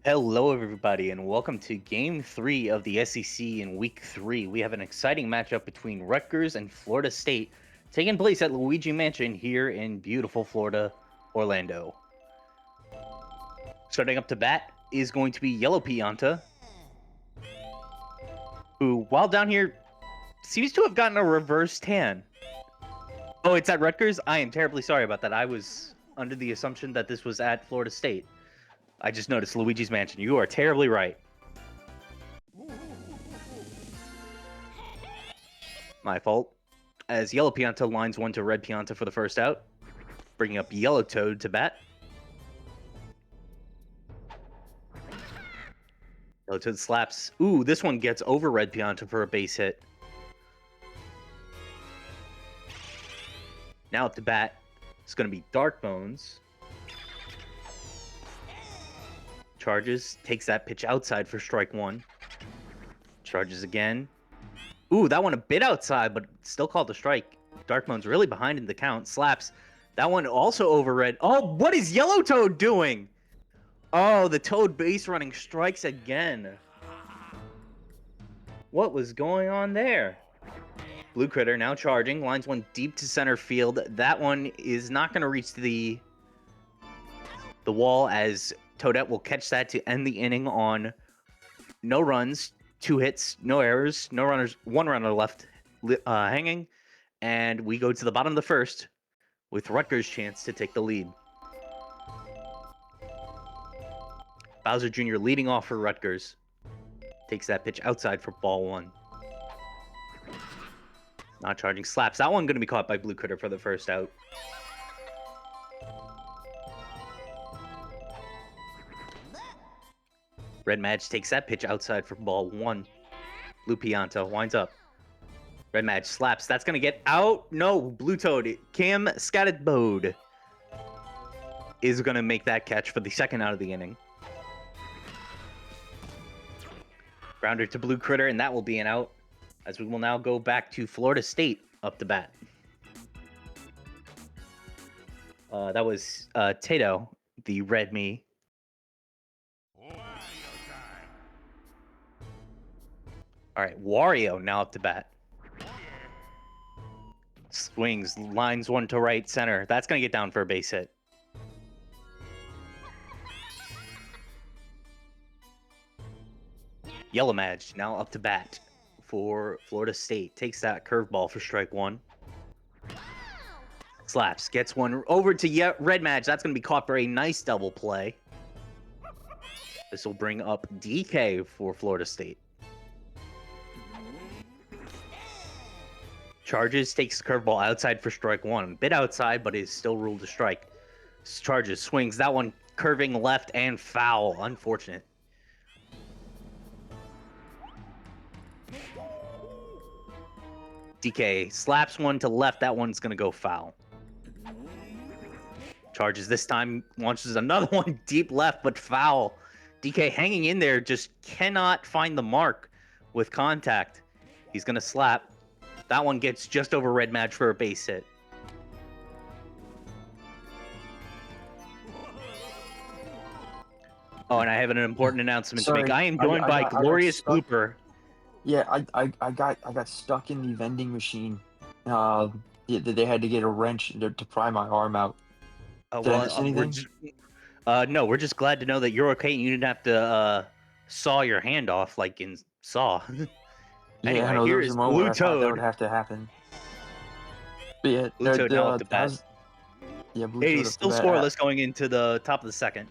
Hello, everybody, and welcome to Game 3 of the SEC in Week 3. We have an exciting matchup between Rutgers and Florida State taking place at Luigi Mansion here in beautiful Florida, Orlando. Starting up to bat is going to be Yellow Pianta, who, while down here, seems to have gotten a reverse tan. Oh, it's at Rutgers? I am terribly sorry about that. I was under the assumption that this was at Florida State. I just noticed Luigi's Mansion. You are terribly right. My fault. As Yellow Pianta lines one to Red Pianta for the first out, bringing up Yellow Toad to bat. Yellow Toad slaps. Ooh, this one gets over Red Pianta for a base hit. Now up to bat, it's going to be Dark Bones. Charges, takes that pitch outside for strike one. Charges again. Ooh, that one a bit outside, but still called a strike. Darkmone's really behind in the count. Slaps. That one also over Red. Oh, what is Yellow Toad doing? Oh, the Toad base running strikes again. What was going on there? Blue Critter now charging. Lines one deep to center field. That one is not going to reach the wall, as Toadette will catch that to end the inning on no runs, 2 hits, no errors, no runners, 1 runner left hanging, and we go to the bottom of the first with Rutgers' chance to take the lead. Bowser Jr. leading off for Rutgers. Takes that pitch outside for ball 1. Not charging, slaps. That one going to be caught by Blue Critter for the first out. Red Madge takes that pitch outside for ball 1. Blue Pianta winds up. Red Madge slaps. That's going to get out. No, Blue Toad. Cam Scatterbode is going to make that catch for the second out of the inning. Grounder to Blue Critter, and that will be an out, as we will now go back to Florida State up to bat. That was Tato, the red me. All right, Wario now up to bat. Swings, lines one to right center. That's going to get down for a base hit. Yellow Madge now up to bat for Florida State. Takes that curveball for strike 1. Slaps, gets one over to Red Madge. That's going to be caught for a nice double play. This will bring up DK for Florida State. Charges, takes the curveball outside for strike 1. A bit outside, but is still ruled a strike. Charges, swings. That one curving left and foul. Unfortunate. DK slaps one to left. That one's going to go foul. Charges this time, launches another one deep left, but foul. DK hanging in there, just cannot find the mark with contact. He's going to slap. That one gets just over Red Madge for a base hit. Oh, and I have an important announcement to make. I am joined by Glorious Blooper. Yeah, I got stuck in the vending machine. They had to get a wrench to pry my arm out. Did I miss anything? No, we're just glad to know that you're okay and you didn't have to saw your hand off like in Saw. Anyway, yeah, here is Blue Toad. That would have to happen. But yeah, Blue Toad now at the bat. Yeah, Blue Hey, Toad he's still scoreless going into the top of the second.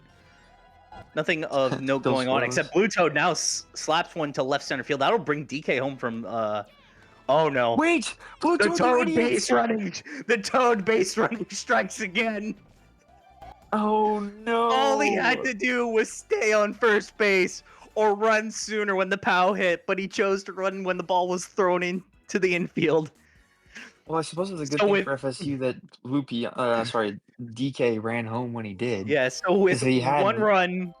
Nothing of note going on, except Blue Toad now slaps one to left center field. That'll bring DK home from, oh no. Wait! Blue The Toad base running! The Toad base running strikes again! Oh no! All he had to do was stay on first base or run sooner when the POW hit, but he chose to run when the ball was thrown into the infield. Well, I suppose it's a good thing for FSU that DK ran home when he did. Yeah, so with 1 run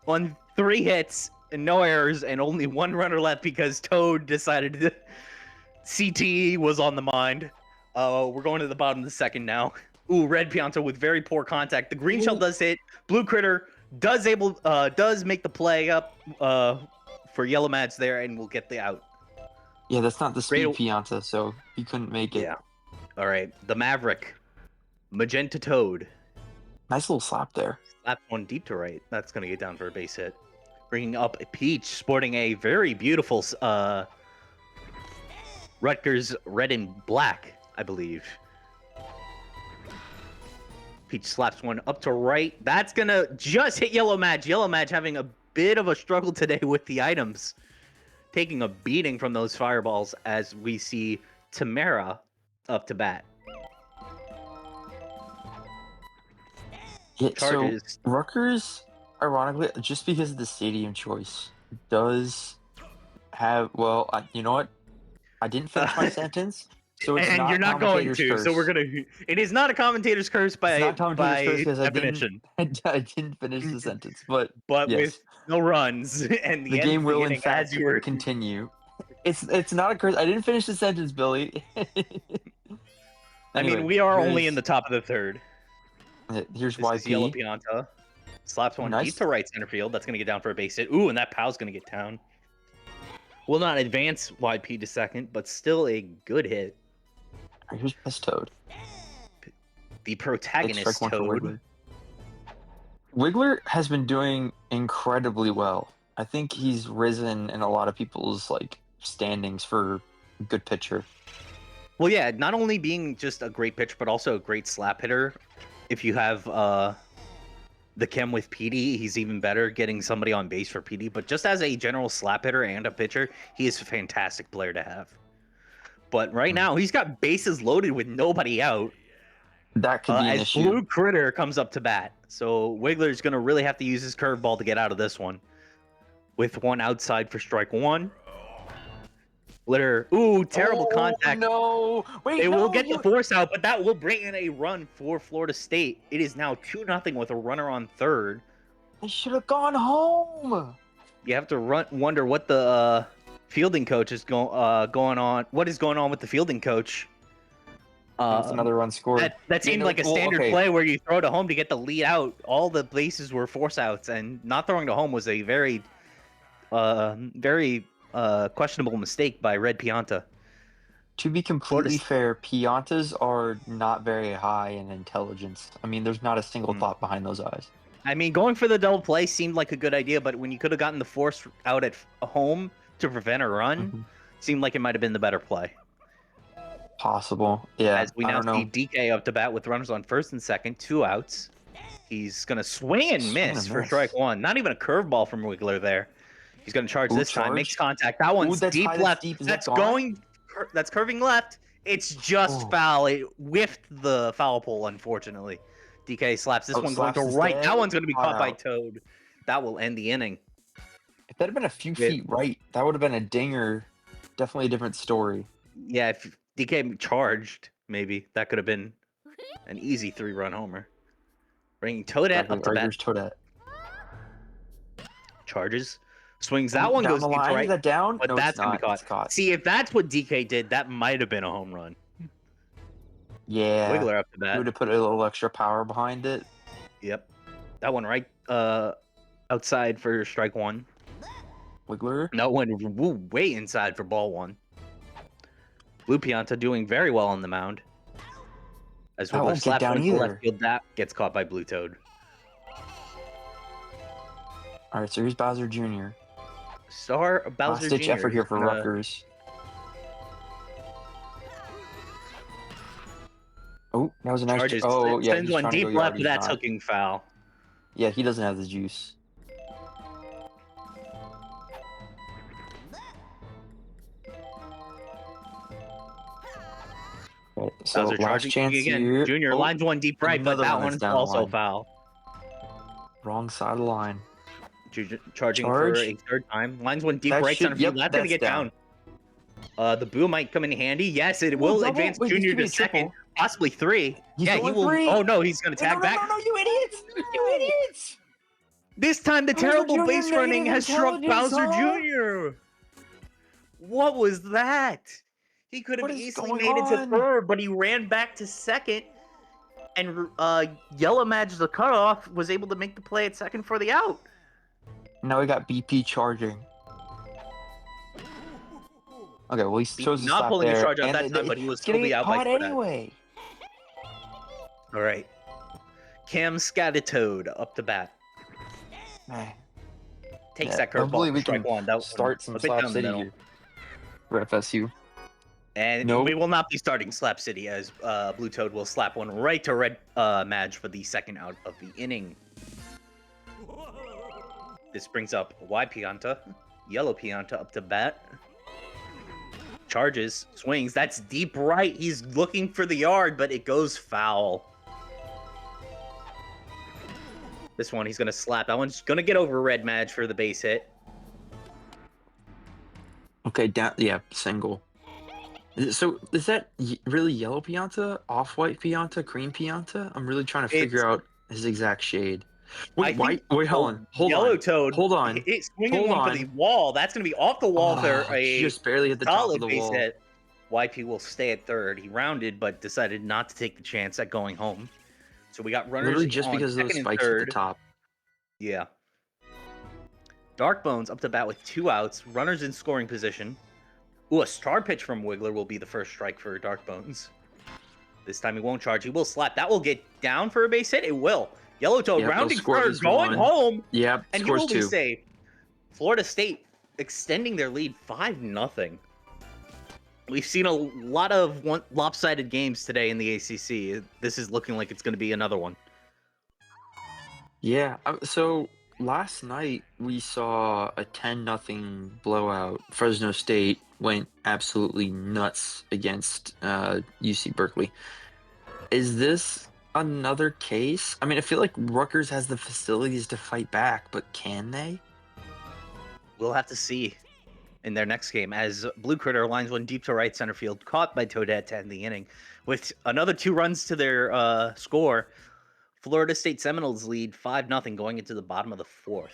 on 3 hits and no errors and only 1 runner left because Toad decided to CTE was on the mind. We're going to the bottom of the second now. Ooh, Red Pianta with very poor contact. The green shell does hit. Blue Critter does make the play up for Yellow Mads there, and will get the out. Yeah, that's not the speed Great. Pianta, so he couldn't make it. Yeah. All right, the Maverick, Magenta Toad. Nice little slap there. Slap one deep to right. That's gonna get down for a base hit. Bringing up Peach, sporting a very beautiful Rutgers red and black, I believe. Peach slaps one up to right. That's gonna just hit Yellow Madge. Yellow Madge having a bit of a struggle today with the items. Taking a beating from those fireballs as we see Tamara up to bat. Yeah, Charges. so Rutgers, ironically, just because of the stadium choice, does have, well, you know what? I didn't finish my sentence, so it's and not you're not going to. curse. So we're gonna. It is not a commentator's curse by definition. I didn't finish the sentence, but But yes, with no runs and the game will in inning fact as you were continue. It's not a curse. I didn't finish the sentence, Billy. I mean, we are only in the top of the third. Here's this YP. Is Yellow Pianta. Slaps one Nice. deep to right center field. That's going to get down for a base hit. Ooh, and that Pow's going to get down. Will not advance YP to second, but still a good hit. Here's Best Toad. The protagonist Toad. Wiggler. Wiggler has been doing incredibly well. I think he's risen in a lot of people's standings for good pitcher. Well, yeah, not only being just a great pitcher, but also a great slap hitter. If you have the chem with PD, he's even better getting somebody on base for PD. But just as a general slap hitter and a pitcher, he is a fantastic player to have. But right now, he's got bases loaded with nobody out. That could be an issue. Blue Critter comes up to bat. So Wiggler's going to really have to use his curveball to get out of this one. With one outside for strike one. Ooh, terrible contact. No, wait, They will get the force out, but that will bring in a run for Florida State. It is now 2-0 with a runner on third. They should have gone home. You have to wonder what the fielding coach is going on. What is going on with the fielding coach? That's another run scored. That seemed like a standard play where you throw to home to get the lead out. All the bases were force outs, and not throwing to home was a very questionable mistake by Red Pianta. To be completely fair, Piantas are not very high in intelligence. I mean, there's not a single thought behind those eyes. I mean, going for the double play seemed like a good idea, but when you could have gotten the force out at home to prevent a run, seemed like it might have been the better play. Possible, yeah. As we now see DK up to bat with runners on first and second, 2 outs. He's going to swing and miss for strike one. Not even a curveball from Wiggler there. He's going to charge this time. Makes contact. That one's deep left. That's curving left. It's just foul. It whiffed the foul pole, unfortunately. DK slaps this one going to right. That one's going to be caught by Toad. That will end the inning. If that had been a few feet right, that would have been a dinger. Definitely a different story. Yeah, if DK charged, maybe that could have been an easy 3-run homer. Bringing Toadette up to bat. Toadette. Charges. Swings. That one goes deep right. Is that down? But that's going to be caught. See, if that's what DK did, that might have been a home run. Yeah. Wiggler up to bat. You would have put a little extra power behind it. Yep. That one right outside for strike one. Wiggler. No one way inside for ball one. Blue Pianta doing very well on the mound. As Wiggler slaps one to left field, that gets caught by Blue Toad. All right, so here's Bowser Jr. Bowser Jr. Last-ditch effort here for Rutgers. Oh, that was a nice. Oh, yeah. Sends one deep left, but that's hooking foul. Yeah, he doesn't have the juice. Okay, so Bowser last chance again. here. Junior lines one deep right, but that one's also foul. Wrong side of the line. Charging for a third time. Lines one deep right center field. That's going to get down. The boo might come in handy. Yes, it will advance Junior to second, possibly 3. Yeah, he will. Oh no, he's going to tag back. No, you idiots! You idiots! This time the terrible base running has struck Bowser Jr. What was that? He could have easily made it to third, but he ran back to second. And Yellow Madge, the cutoff, was able to make the play at second for the out. Now we got BP charging. Okay, well, he chose to not slap pulling there. a charge out And that time, but he was gonna still the get out by caught that. anyway. All right. Cam Scatatoad up to bat. Man. Takes that curveball for strike one. That start some Slap City here for FSU. And we will not be starting Slap City, as Blue Toad will slap one right to Red Madge for the second out of the inning. This brings up Y Pianta, Yellow Pianta up to bat. Charges, swings, that's deep right. He's looking for the yard, but it goes foul. This one, he's going to slap. That one's going to get over Red Madge for the base hit. Okay, down. Yeah, single. So, is that really Yellow Pianta, Off-White Pianta, Green Pianta? I'm really trying to figure out his exact shade. Wait, wait, hold on. Yellow Toad. Hold on. It's swinging one for the wall. That's going to be off the wall for a just barely hit the top of the wall. Hit. YP will stay at third. He rounded, but decided not to take the chance at going home. So we got runners literally just because of those spikes at the top. Yeah. Dark Bones up to bat with 2 outs. Runners in scoring position. Ooh, a star pitch from Wiggler will be the first strike for Dark Bones. This time he won't charge. He will slap. That will get down for a base hit. It will. Yellow Toad rounding third, going home. Yep, and he will be safe. Florida State extending their lead 5-0. We've seen a lot of lopsided games today in the ACC. This is looking like it's going to be another one. Yeah, so last night we saw a 10-0 blowout. Fresno State went absolutely nuts against UC Berkeley. Is this another case? I mean, I feel like Rutgers has the facilities to fight back, but can they? We'll have to see in their next game, as Blue Critter lines one deep to right center field, caught by Toadette to end the inning. With another 2 runs to their score, Florida State Seminoles lead 5-0 going into the bottom of the 4th.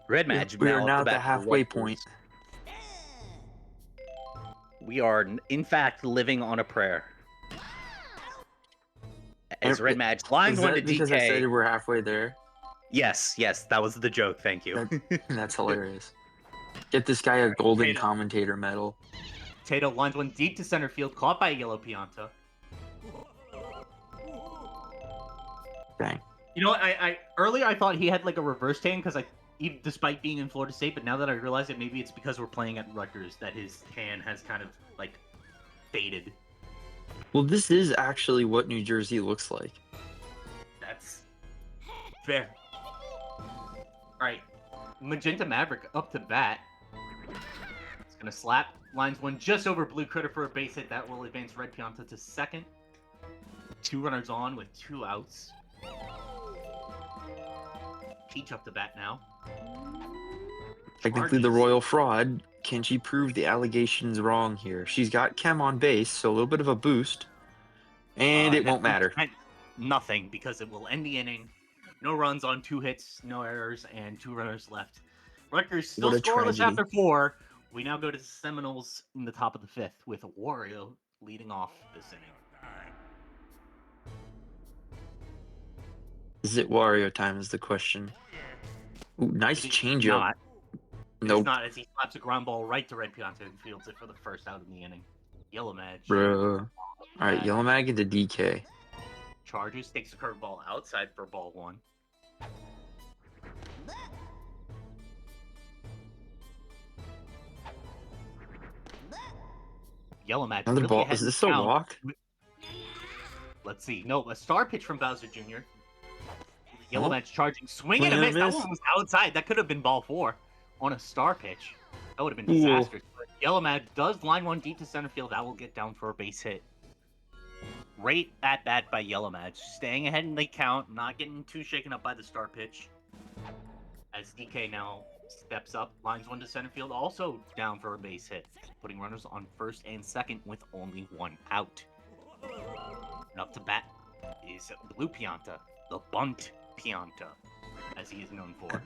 Red Madge we are now at the halfway point. We are, in fact, living on a prayer. As Red Madge lines one to DK. Because I said we're halfway there? Yes, that was the joke. Thank you. That's hilarious. Get this guy a golden commentator medal. Tato lines one deep to center field, caught by a Yellow Pianta. Dang. You know what? Earlier I thought he had like a reverse tan because despite being in Florida State, but now that I realize it, maybe it's because we're playing at Rutgers that his tan has kind of like faded. Well, this is actually what New Jersey looks like. That's fair. Alright, Magenta Maverick up to bat. It's gonna slap. Lines one just over Blue Critter for a base hit. That will advance Red Pianta to second. 2 runners on with 2 outs. Peach up to bat now. Technically the royal fraud. Can she prove the allegations wrong here? She's got Chem on base, so a little bit of a boost. And it won't matter. Nothing, because it will end the inning. No runs on 2 hits, no errors, and 2 runners left. Rutgers still scoreless after 4. We now go to the Seminoles in the top of the 5th with Wario leading off this inning. Is it Wario time is the question. Ooh, nice changeup. Nope. It's not, as he slaps a ground ball right to Red Pianta and fields it for the first out in the inning. Yellow Madge. Bro. Alright, Yellow Mag into DK. Charges, takes the curveball outside for ball 1. Yellow Madge. Another ball. Is this a walk? Let's see. No, a star pitch from Bowser Jr. Yellow Madge charging. Swing and a miss. That one was outside. That could have been ball 4 on a star pitch. That would have been disastrous. But Yellow Madge does line one deep to center field. That will get down for a base hit. Right at bat by Yellow Madge. Staying ahead in the count. Not getting too shaken up by the star pitch. As DK now steps up. Lines one to center field. Also down for a base hit. Putting runners on first and second with only 1 out. And up to bat is Blue Pianta. The bunt Pianta, as he is known for.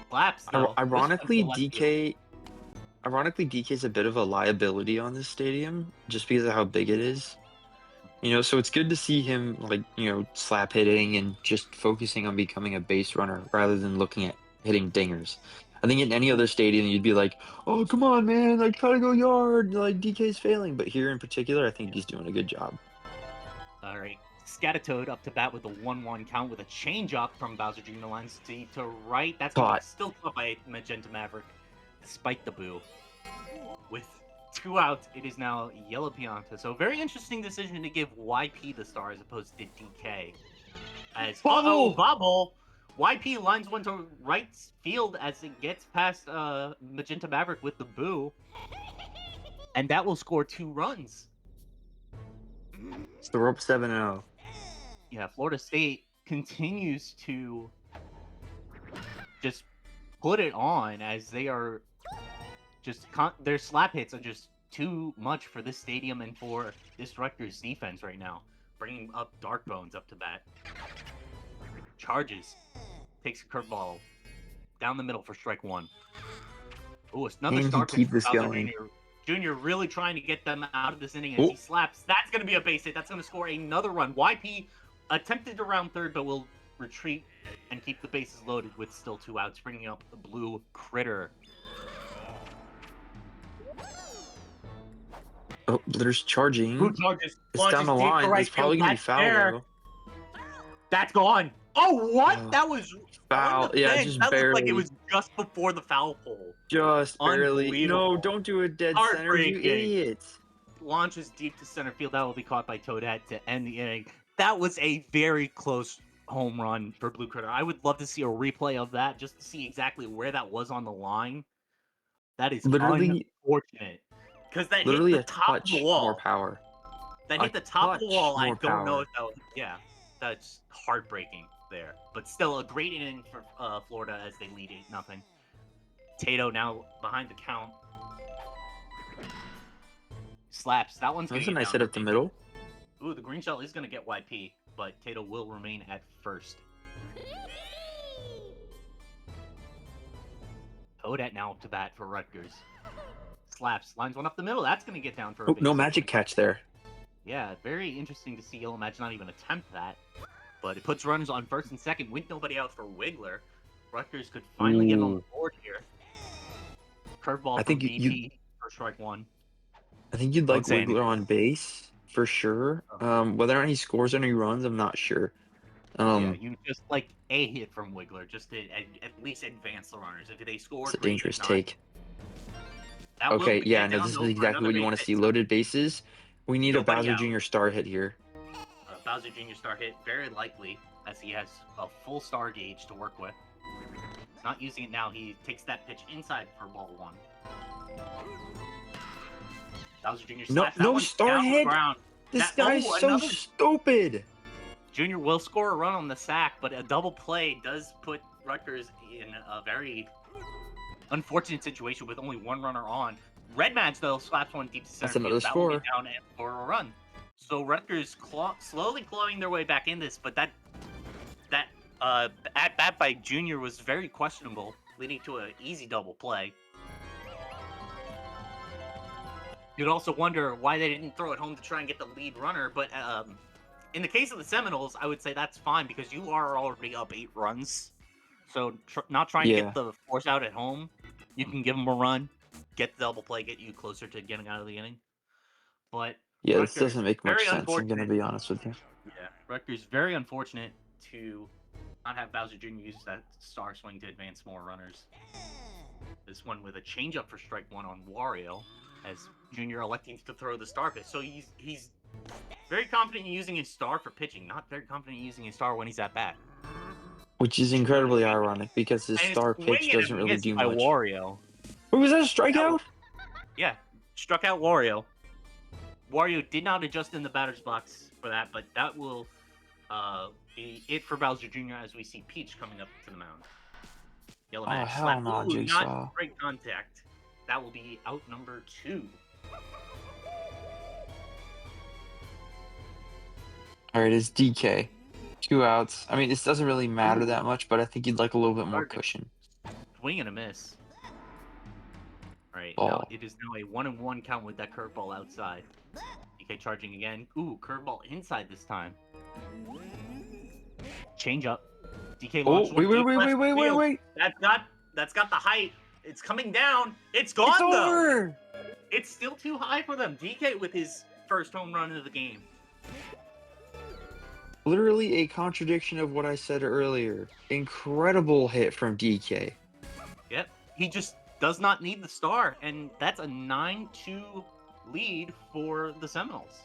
Slaps, ironically, DK's a bit of a liability on this stadium, just because of how big it is. So it's good to see him slap hitting and just focusing on becoming a base runner rather than looking at hitting dingers. I think in any other stadium you'd be like, "Oh, come on, man! Like try to go yard. Like DK's failing." But here in particular, I think he's doing a good job. All right. Scatatoad up to bat with a 1-1 count with a changeup from Bowser Jr. lines deep to right. That's going to Caught. be still caught by Magenta Maverick, despite the boo. With 2 outs, it is now Yellow Pianta. So very interesting decision to give YP the star as opposed to DK. As bobble! YP lines one to right field as it gets past Magenta Maverick with the boo. And that will score 2 runs. It's the rope 7-0. Yeah, Florida State continues to just put it on as they are just their slap hits are just too much for this stadium and for this Rutgers defense right now. Bringing up Dark Bones up to bat. Charges. Takes a curveball down the middle for strike 1. Ooh, it's another Can star he keep pitch this for Bowser going? Jr. really trying to get them out of this inning as he slaps. That's going to be a base hit. That's going to score another run. YP attempted to round third, but will retreat and keep the bases loaded with still 2 outs, bringing up the Blue Critter. Oh, there's charging. Blue charges. It's down the line. It's probably going to be foul, though. That's gone. Oh, what? That was foul. Yeah, just that barely. looked like it was just before the foul pole. Just barely. No, don't do it dead center, you idiots. Launches deep to center field. That will be caught by Toadette to end the inning. That was a very close home run for Blue Critter. I would love to see a replay of that just to see exactly where that was on the line. That is literally unfortunate. Because that literally hit the top of the wall. More power. That hit the top of the wall. I don't know if that was... Yeah, that's heartbreaking there. But still a great inning for Florida as they lead 8-0. Tato now behind the count. Slaps. That one's going to get nice hit up the middle. Ooh, the green shell is going to get YP, but Tato will remain at first. Toadette now up to bat for Rutgers. Slaps. Lines one up the middle. That's going to get down for a base no hit. magic catch there. Yeah, very interesting to see Yellow Magic not even attempt that. But it puts runners on first and second with nobody out for Wiggler. Rutgers could finally get on the board here. Curveball from BP for strike 1. I think you'd like Wiggler on base for sure. Whether or not he scores any runs, I'm not sure. Yeah, you just like a hit from Wiggler just to at least advance the runners. If they score, it's a dangerous take. Okay, yeah, no, this is exactly what you want to see. Loaded bases. We need a Bowser Jr. star hit here. Bowser Jr. star hit, very likely, as he has a full star gauge to work with. He's not using it now. He takes that pitch inside for ball 1. Bowser Jr. slaps no star hit. This guy's so stupid. Junior will score a run on the sack, but a double play does put Rutgers in a very unfortunate situation with only 1 runner on. Red Match, though, slaps one deep to center field. Another score. That will get down and for a run. So Rutgers slowly clawing their way back in this, but that at bat by Junior was very questionable, leading to an easy double play. You'd also wonder why they didn't throw it home to try and get the lead runner, but in the case of the Seminoles, I would say that's fine because you are already up 8 runs. So not trying to get the force out at home, you can give them a run, get the double play, get you closer to getting out of the inning. But yeah, Rutgers, this doesn't make much sense. I'm going to be honest with you. Yeah, Rutgers very unfortunate to not have Bowser Jr. use that star swing to advance more runners. This one with a changeup for strike 1 on Wario, as Jr. electing to throw the star pitch. So he's very confident in using his star for pitching, not very confident in using his star when he's at bat. Which is incredibly ironic because his star pitch doesn't really do much. Wario. Who was that, a strikeout? Yeah, struck out Wario. Wario did not adjust in the batter's box for that, but that will be it for Bowser Jr. as we see Peach coming up to the mound. Yellow Match slap. Not great contact. That will be out number 2. All right, it's DK. 2 outs. I mean, this doesn't really matter that much, but I think you'd like a little bit more cushion. Swing and a miss. All right, now it is now a 1-1 count with that curveball outside. DK charging again. Ooh, curveball inside this time. Change up. DK Oh, launches one deep left field. wait. That's got the height. It's coming down. It's It's gone though. over. It's still too high for them. DK with his first home run of the game. Literally a contradiction of what I said earlier. Incredible hit from DK. Yep. He just does not need the star, and that's a 9-2 lead for the Seminoles.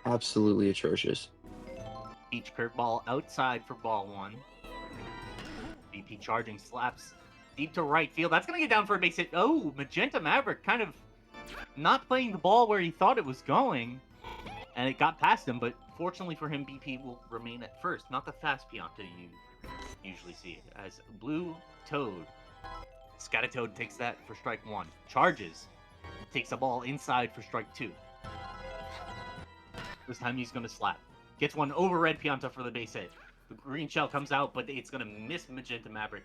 Absolutely atrocious. Each curveball outside for ball one. BP charging, slaps deep to right field. That's going to get down for a base hit. Oh, Magenta Maverick kind of not playing the ball where he thought it was going, and it got past him, but fortunately for him, BP will remain at first. Not the fast Pianta you usually see, as Blue Toad. Scatatoad takes that for strike one. Charges. Takes a ball inside for strike two. This time he's going to slap. Gets one over Red Pianta for the base hit. The green shell comes out, but it's going to miss Magenta Maverick.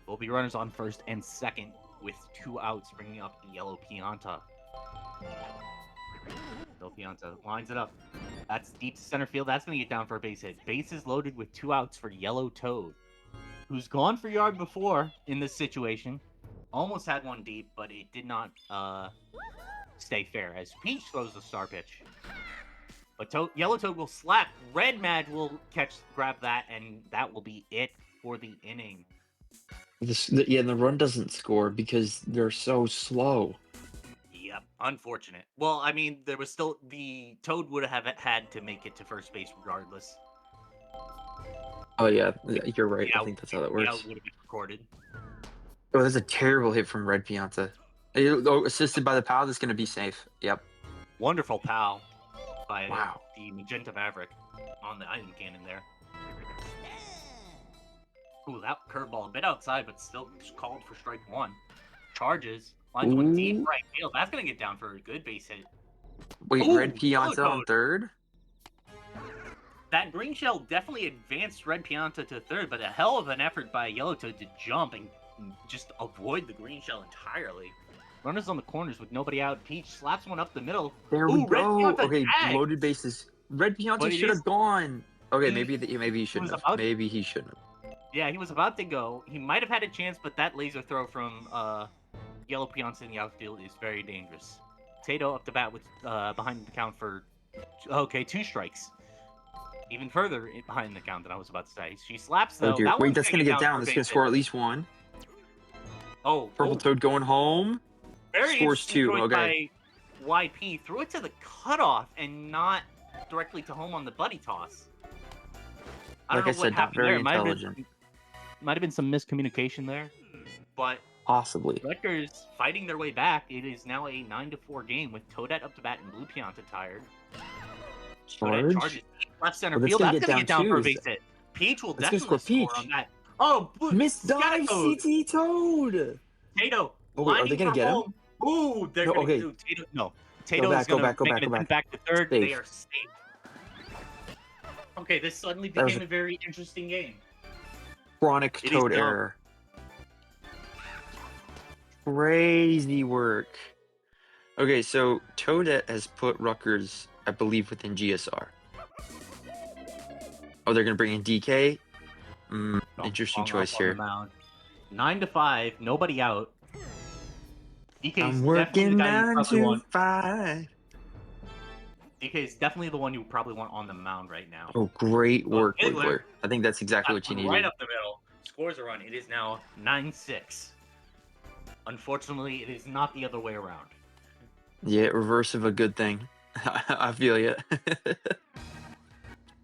There'll be runners on first and second with 2 outs, bringing up Yellow Pianta. Yellow Pianta lines it up. That's deep to center field. That's going to get down for a base hit. Bases loaded with 2 outs for Yellow Toad, who's gone for yard before in this situation. Almost had one deep, but it did not stay fair as Peach throws the star pitch. But Yellow Toad will slap. Red Mad will grab that, and that will be it for the inning. Yeah, and the run doesn't score because they're so slow. Yep, unfortunate. Well, I mean, there was still the Toad would have had to make it to first base regardless. Oh yeah, you're right. I think that's how that works. Yeah, would have been recorded. Oh, that's a terrible hit from Red Pianta. Oh, assisted by the pal. That's gonna be safe. Yep. Wonderful pal by Wow. the Magenta Maverick on the item cannon there. Ooh, that curveball a bit outside, but still called for strike one. Charges. Lines one deep right field. That's going to get down for a good base hit. Wait, Ooh, Red Pianta Yellow on Toad. third? That green shell definitely advanced Red Pianta to third, but a hell of an effort by Yellow Toad to jump and just avoid the green shell entirely. Runners on the corners with nobody out. Peach slaps one up the middle. There we Ooh, Red go. Pianta Okay, tagged. loaded bases. Red But Pianta it should is- have gone. Okay, it- maybe he shouldn't was have. about- Maybe he shouldn't have. Yeah, he was about to go. He might have had a chance, but that laser throw from Yellow Pianta in the outfield is very dangerous. Tato up to bat with behind the count for 2 strikes. Even further behind the count than I was about to say. She slaps though. Oh dear. That Wait, one's that's gonna get down. for a That's gonna base score hit. at least one. Oh, Purple Toad going very scores interesting 2. choice Okay. by YP. Threw it to the cutoff and not directly to home on the buddy toss. I don't Like know I what said, not happened very there. intelligent. Might have been some miscommunication there, but Possibly. Rutgers fighting their way back. It is now a 9-4 game with Toadette up to bat and Blue Pianta tired. Toadette Charge. charges left center Well, that's field. gonna That's get going to get down down for a too. base hit. Peach will That's gonna definitely score score on Peach. that. Oh, Missed dive, Scatatoad. CT Toad. Tato. Oh, wait, are they gonna get him? home. Ooh, they're No, going to okay. do Tato. No, Tato back, is go going back, go to back, make go it back. back to third. Safe. They are safe. Okay, this suddenly That was became a very interesting game. Chronic It is Toad now- error. Crazy work. Okay, so Toadette has put Rutgers, I believe, within GSR. Oh, they're gonna bring in DK. Interesting Hung choice up on the here. mound. 9-5, nobody out. DK is I'm definitely working the guy you 9 probably to want. 5. DK is definitely the one you probably want on the mound right now. Oh, great work, Hitler. Wiggler. I think that's exactly what you Right needed. up the middle. Scores a run. It is now 9-6. Unfortunately, it is not the other way around. Yeah, reverse of a good thing. I feel you.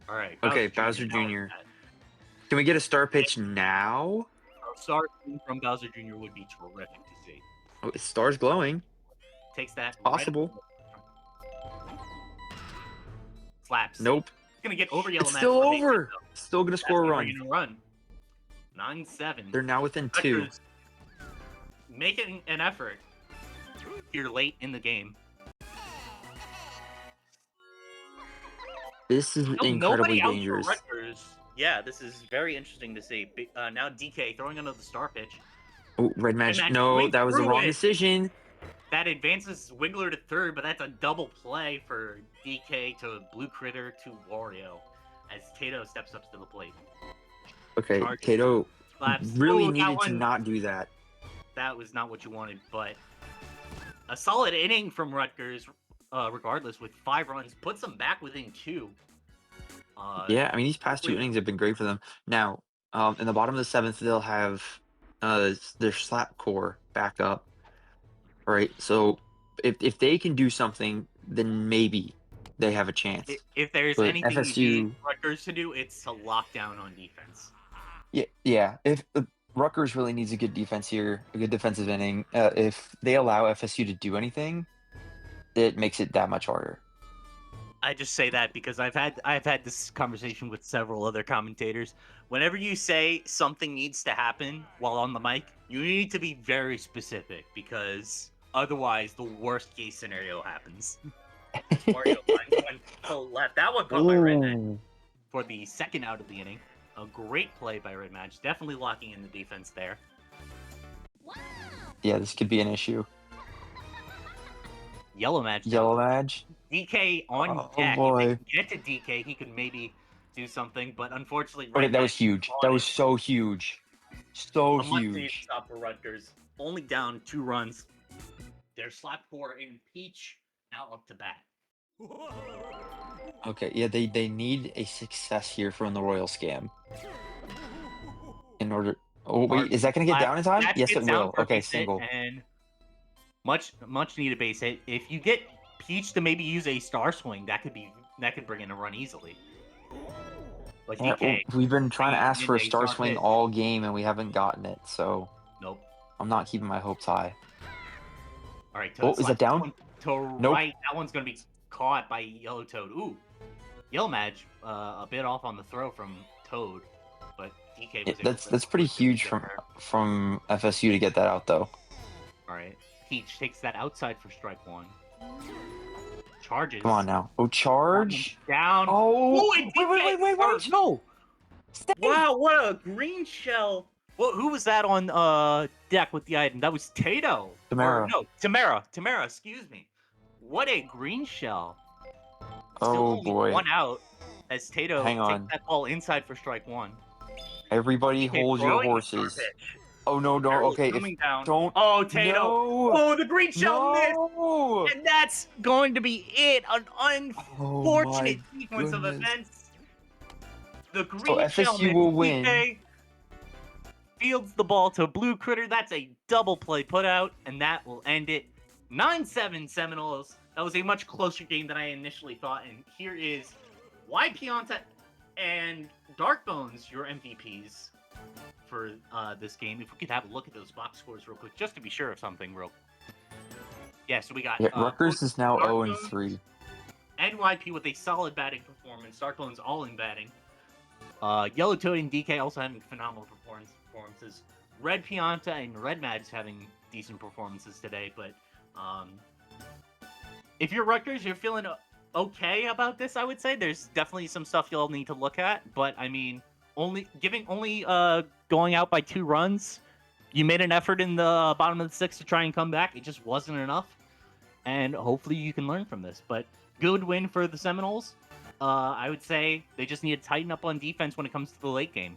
All right. Okay, Bowser now Jr. is that. Can we get a star pitch now? A star from Bowser Jr. would be terrific to see. Oh, his star's glowing. Takes that. Possible. Right up the middle. Slaps. Nope. It's gonna get over Yellow It's Mat still for a base hit, over. though. Still gonna That's score a gonna run. bring in a run. 9-7. They're now within 2. Rutgers making an effort here late in the game. This is Nobody incredibly out for dangerous. Rutgers. Yeah, this is very interesting to see. Now DK throwing another star pitch. Oh, red match. match No, going that was the through wrong it. decision. That advances Wiggler to third, but that's a double play for DK to Blue Critter to Wario as Tato steps up to the plate. Okay, Charges. Tato Slaps. really Ooh, needed to not do that. That was not what you wanted, but a solid inning from Rutgers, regardless, with 5 runs, puts them back within 2. Yeah, I mean, these past 2 innings have been great for them. Now, in the bottom of the 7th, they'll have their slap core back up, right? So if they can do something, then maybe they have a chance. If there's But anything FSU, you need Rutgers to do, it's to lock down on defense. yeah. If Rutgers really needs a good defense here, a good defensive inning, if they allow FSU to do anything, it makes it that much harder. I just say that because I've had this conversation with several other commentators. Whenever you say something needs to happen while on the mic, you need to be very specific because otherwise the worst case scenario happens. Mario lines one to left. That one caught by Red Match for the second out of the inning. A great play by Red Match, definitely locking in the defense there. Yeah, this could be an issue. Yellow Match. Yellow Match. DK on deck. Boy. If they can get to DK, he could maybe do something, but unfortunately, Okay, Red that was Match huge. That was so huge. So a much-needed huge. stop for Rutgers. Only down 2 runs. Their slap core in Peach now up to bat. Okay, yeah, they need a success here from the Royal Scam. In order. Oh wait, is that going to get down in time? Yes, it will. Okay, single. And much needed base hit. If you get Peach to maybe use a star swing, that could bring in a run easily. But Yeah, DK, we've been trying to ask for a star star swing hit. all game and we haven't gotten it, so Nope. I'm not keeping my hopes high. All right, Oh, is that down? To Nope. right. That one's going to be caught by Yellow Toad. Ooh. Yellow Madge, a bit off on the throw from Toad, but DK was able That's pretty huge from FSU to get that out though. All right, Peach takes that outside for strike 1. Charges. Come on now. Oh, charge. Down. Oh, Ooh, wait. No. Stay. Wow, what a green shell. Well, who was that on deck with the item? That was Tato. Tamara. No, Tamara, excuse me. What a green shell. Still Oh only boy. 1 out as Tato Hang on. takes that ball inside for strike 1. Everybody hold your horses. Oh no, okay. Don't. Oh, Tato. No. Oh, the green shell missed. And that's going to be it. An unfortunate sequence of events. The green shell FSU will win. DK fields the ball to Blue Critter. That's a double play put out, and that will end it. 9-7 Seminoles. That was a much closer game than I initially thought. And here is Y Pianta and Darkbones, your MVPs for this game. If we could have a look at those box scores real quick, just to be sure of something real. Yeah, so we got Rutgers is now 0-3. NYP with a solid batting performance. Darkbones all in batting. Yellow Toad and DK also having phenomenal performances. Red Pianta and Red Mads having decent performances today, but if you're Rutgers, you're feeling okay about this, I would say. There's definitely some stuff you'll need to look at, but I mean, only going out by 2 runs. You made an effort in the bottom of the 6th to try and come back. It just wasn't enough, and hopefully you can learn from this. But good win for the Seminoles. I would say they just need to tighten up on defense when it comes to the late game.